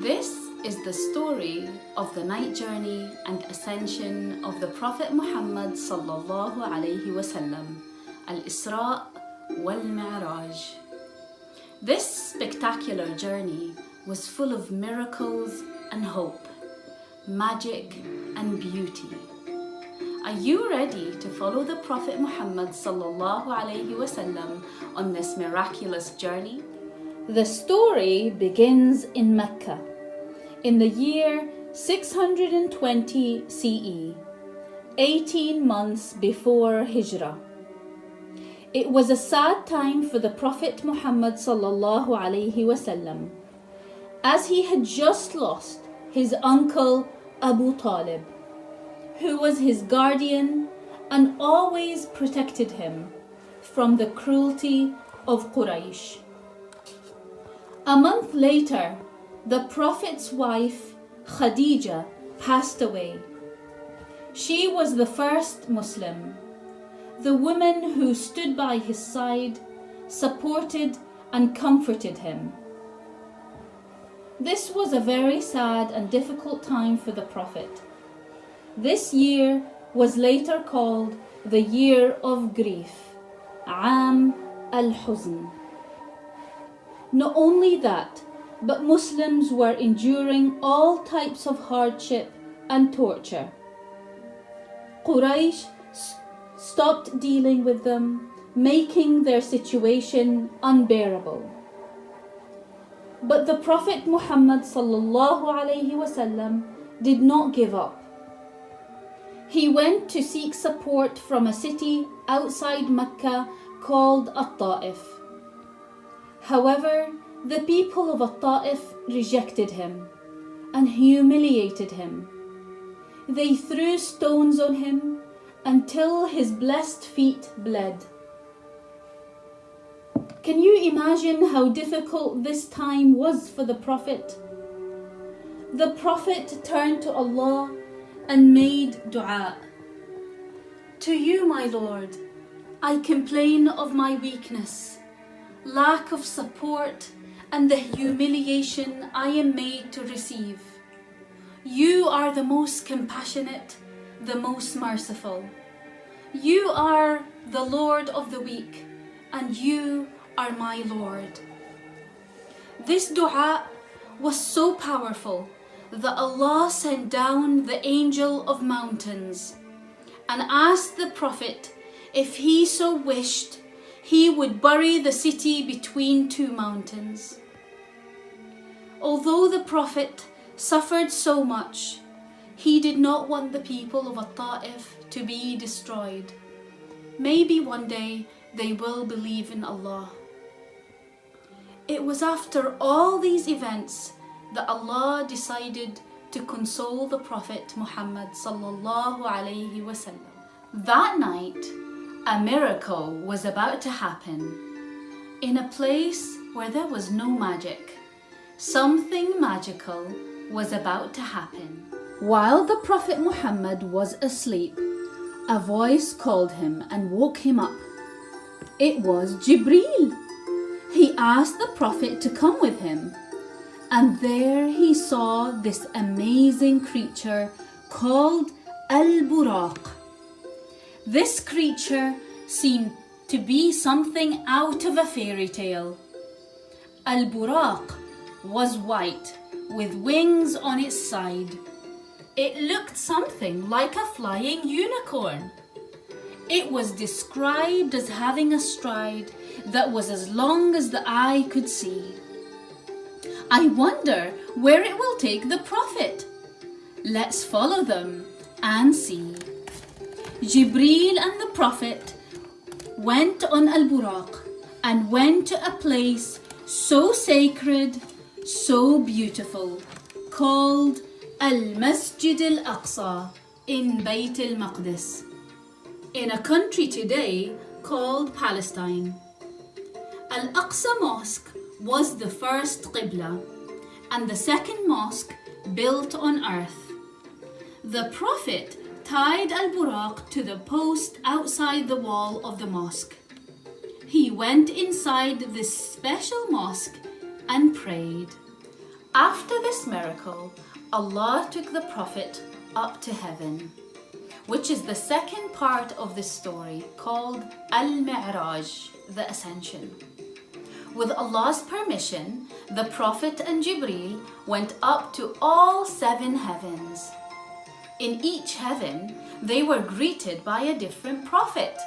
This is the story of the night journey and ascension of the Prophet Muhammad sallallahu alayhi wasallam, al-Isra wal-Mi'raj. This spectacular journey was full of miracles and hope, magic and beauty. Are you ready to follow the Prophet Muhammad sallallahu alayhi wasallam on this miraculous journey? The story begins in Mecca in the year 620 CE, 18 months before Hijrah. It was a sad time for the Prophet Muhammad sallallahu alayhi wasallam, as he had just lost his uncle Abu Talib, who was his guardian and always protected him from the cruelty of Quraysh. A month later, the Prophet's wife, Khadija, passed away. She was the first Muslim, the woman who stood by his side, supported and comforted him. This was a very sad and difficult time for the Prophet. This year was later called the Year of Grief, Aam al-Huzn. Not only that, but Muslims were enduring all types of hardship and torture. Quraysh stopped dealing with them, making their situation unbearable. But the Prophet Muhammad sallallahu alayhi wasallam did not give up. He went to seek support from a city outside Mecca called At-Ta'if. However, the people of At-Ta'if rejected him and humiliated him. They threw stones on him until his blessed feet bled. Can you imagine how difficult this time was for the Prophet? The Prophet turned to Allah and made dua. To you, my Lord, I complain of my weakness, lack of support, and the humiliation I am made to receive. You are the most compassionate, the most merciful. You are the Lord of the weak, and you are my Lord. This dua was so powerful that Allah sent down the angel of mountains and asked the Prophet if he so wished, he would bury the city between two mountains. Although the Prophet suffered so much, he did not want the people of At-Ta'if to be destroyed. Maybe one day they will believe in Allah. It was after all these events that Allah decided to console the Prophet Muhammad sallallahu alayhi wasallam. That night, a miracle was about to happen. In a place where there was no magic, something magical was about to happen. While the Prophet Muhammad was asleep, a voice called him and woke him up. It was Jibreel. He asked the Prophet to come with him, and there he saw this amazing creature called Al-Buraq. This creature seemed to be something out of a fairy tale. Al-Buraq was white with wings on its side. It looked something like a flying unicorn. It was described as having a stride that was as long as the eye could see. I wonder where it will take the Prophet. Let's follow them and see. Jibreel and the Prophet went on Al-Buraq and went to a place so sacred, so beautiful, called Al-Masjid Al-Aqsa in Bayt al-Maqdis, in a country today called Palestine. Al-Aqsa Mosque was the first Qibla and the second mosque built on earth. The Prophet tied Al-Buraq to the post outside the wall of the mosque. He went inside this special mosque and prayed. After this miracle, Allah took the Prophet up to heaven, which is the second part of this story called Al-Mi'raj, the Ascension. With Allah's permission, the Prophet and Jibreel went up to all 7 heavens. In each heaven, they were greeted by a different prophet.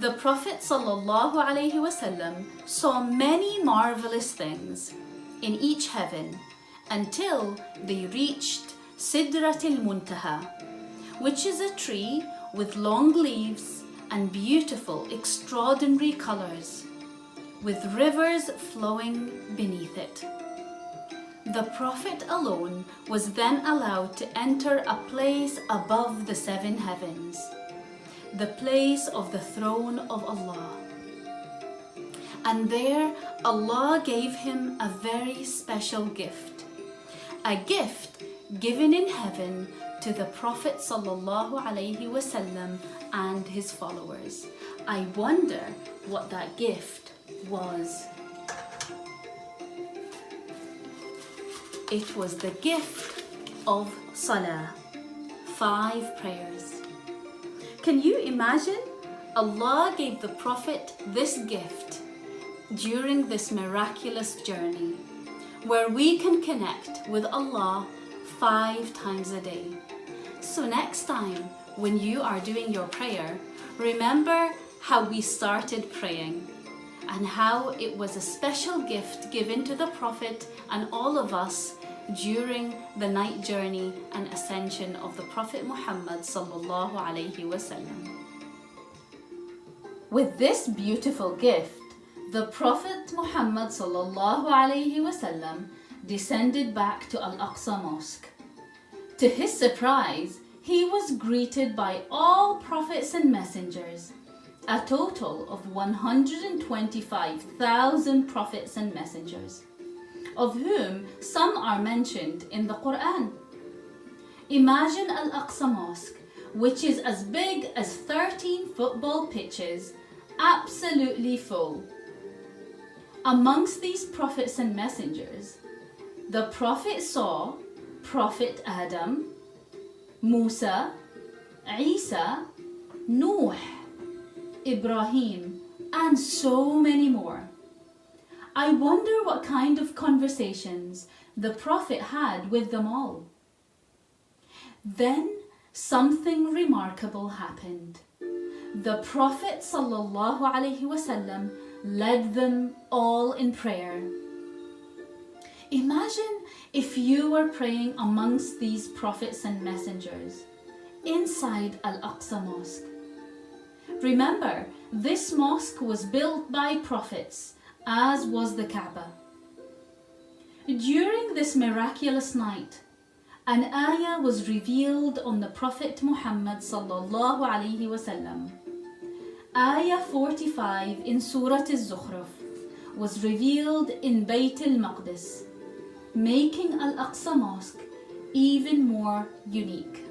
The Prophet ﷺ saw many marvelous things in each heaven until they reached Sidratul Muntaha, which is a tree with long leaves and beautiful, extraordinary colors, with rivers flowing beneath it. The Prophet alone was then allowed to enter a place above the 7 heavens, the place of the throne of Allah. And there Allah gave him a very special gift, a gift given in heaven to the Prophet ﷺ and his followers. I wonder what that gift was. It was the gift of Salah, 5 prayers. Can you imagine? Allah gave the Prophet this gift during this miraculous journey where we can connect with Allah 5 times a day. So next time when you are doing your prayer, remember how we started praying and how it was a special gift given to the Prophet and all of us during the night journey and ascension of the Prophet Muhammad sallallahu alaihi wasallam. With this beautiful gift, the Prophet Muhammad sallallahu alaihi wasallam descended back to Al-Aqsa Mosque. To his surprise, he was greeted by all prophets and messengers, a total of 125,000 prophets and messengers, of whom some are mentioned in the Quran. Imagine Al-Aqsa Mosque, which is as big as 13 football pitches, absolutely full. Amongst these prophets and messengers, the Prophet saw Prophet Adam, Musa, Isa, Nuh, Ibrahim, and so many more. I wonder what kind of conversations the Prophet had with them all. Then something remarkable happened. The Prophet ﷺ led them all in prayer. Imagine if you were praying amongst these prophets and messengers inside Al-Aqsa Mosque. Remember, this mosque was built by prophets, as was the Kaaba. During this miraculous night, an ayah was revealed on the Prophet Muhammad sallallahu alaihi wasallam. Ayah 45 in Surah Al-Zukhruf was revealed in Bayt al-Maqdis, making Al-Aqsa Mosque even more unique.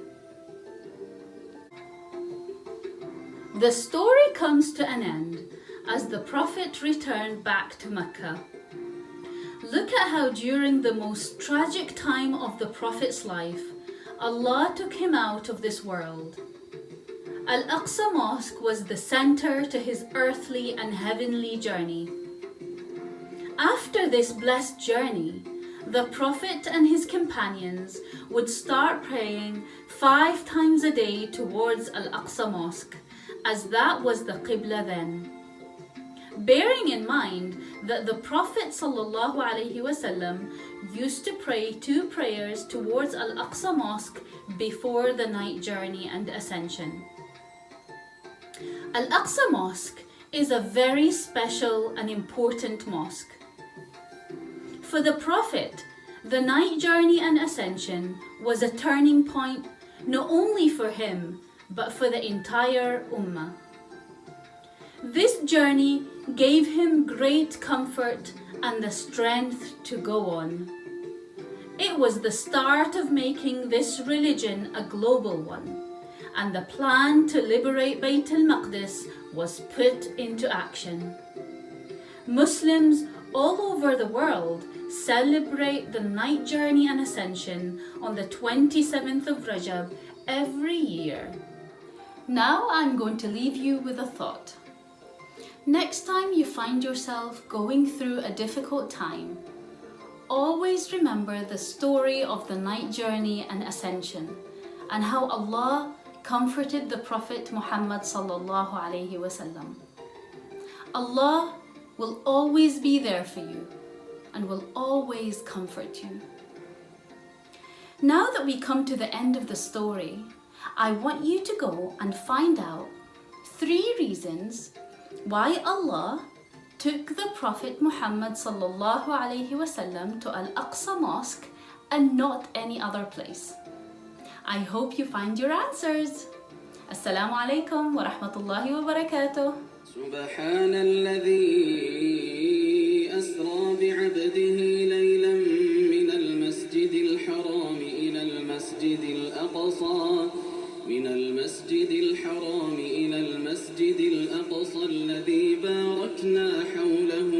The story comes to an end as the Prophet returned back to Mecca. Look at how during the most tragic time of the Prophet's life, Allah took him out of this world. Al-Aqsa Mosque was the center to his earthly and heavenly journey. After this blessed journey, the Prophet and his companions would start praying 5 times a day towards Al-Aqsa Mosque, as that was the Qibla then. Bearing in mind that the Prophet ﷺ used to pray 2 prayers towards Al-Aqsa Mosque before the night journey and ascension. Al-Aqsa Mosque is a very special and important mosque. For the Prophet, the night journey and ascension was a turning point not only for him, but for the entire Ummah. This journey gave him great comfort and the strength to go on. It was the start of making this religion a global one, and the plan to liberate Bayt al-Maqdis was put into action. Muslims all over the world celebrate the night journey and ascension on the 27th of Rajab every year. Now I'm going to leave you with a thought. Next time you find yourself going through a difficult time, always remember the story of the night journey and ascension and how Allah comforted the Prophet Muhammad sallallahu alaihi wasallam. Allah will always be there for you and will always comfort you. Now that we come to the end of the story, I want you to go and find out 3 reasons why Allah took the Prophet Muhammad sallallahu alaihi wasallam to Al-Aqsa Mosque and not any other place. I hope you find your answers. Assalamu alaikum wa rahmatullahi wa barakatuh. سبحان الذي أسرى بعبده ليلا من المسجد الحرام إلى المسجد الأقصى الذي باركنا حوله